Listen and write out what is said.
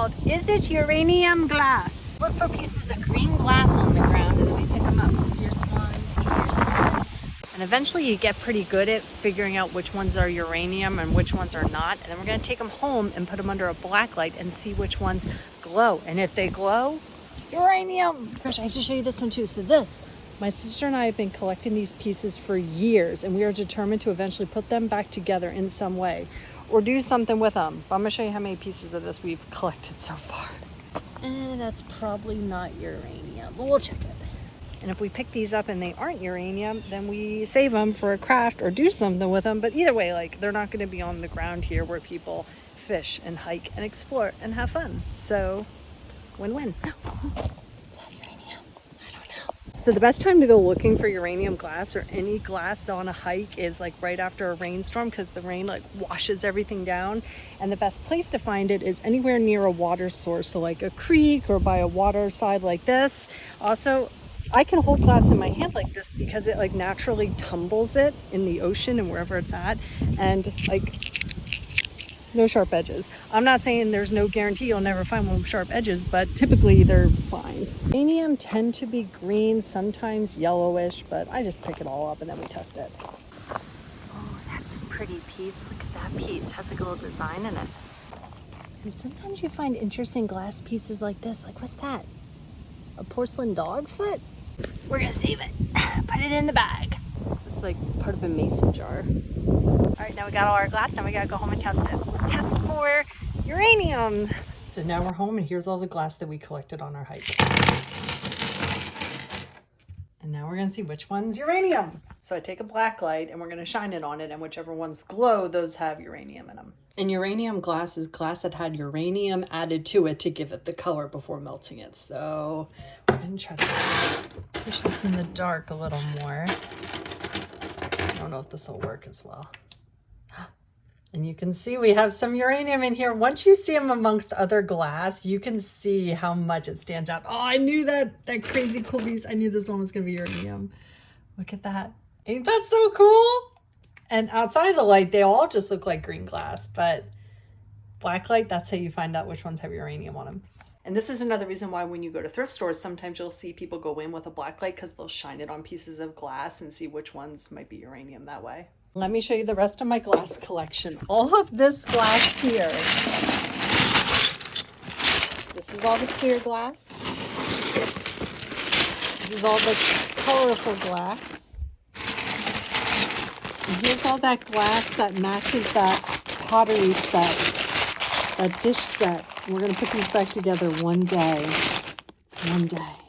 called Is It Uranium Glass? Look for pieces of green glass on the ground and then we pick them up. So here's one, here's one. And eventually you get pretty good at figuring out which ones are uranium and which ones are not. And then we're gonna take them home and put them under a black light and see which ones glow. And if they glow, uranium. Gosh, I have to show you this one too. So this, my sister and I have been collecting these pieces for years and we are determined to eventually put them back together in some way or do something with them. But I'm gonna show you how many pieces of this we've collected so far. And that's probably not uranium, but we'll check it. And if we pick these up and they aren't uranium, then we save them for a craft or do something with them. But either way, like, they're not gonna be on the ground here where people fish and hike and explore and have fun. So, win-win. So the best time to go looking for uranium glass or any glass on a hike is like right after a rainstorm because the rain like washes everything down. And the best place to find it is anywhere near a water source. So like a creek or by a water side like this. Also, I can hold glass in my hand like this because it like naturally tumbles it in the ocean and wherever it's at. And like no sharp edges. I'm not saying there's no guarantee you'll never find one with sharp edges, but typically they're fine. Uranium tend to be green, sometimes yellowish, but I just pick it all up and then we test it. Oh, that's a pretty piece. Look at that piece. It has like a little design in it. And sometimes you find interesting glass pieces like this. Like, what's that? A porcelain dog foot? We're gonna save it. Put it in the bag. It's like part of a mason jar. All right, now we got all our glass. Now we gotta go home and test it. Test for uranium. So now we're home and here's all the glass that we collected on our hike. And now we're gonna see which one's uranium. So I take a black light and we're gonna shine it on it, and whichever ones glow, those have uranium in them. And uranium glass is glass that had uranium added to it to give it the color before melting it. So we're gonna try to push this in the dark a little more. I don't know if this will work as well. And you can see we have some uranium in here. Once you see them amongst other glass, you can see how much it stands out. Oh, I knew that crazy cool piece. I knew this one was gonna be uranium. Look at that. Ain't that so cool? And outside of the light, they all just look like green glass, but black light, that's how you find out which ones have uranium on them. And this is another reason why when you go to thrift stores, sometimes you'll see people go in with a black light because they'll shine it on pieces of glass and see which ones might be uranium that way. Let me show you the rest of my glass collection. All of this glass here. This is all the clear glass. This is all the colorful glass. And here's all that glass that matches that pottery set, that dish set. We're gonna put these back together one day. One day.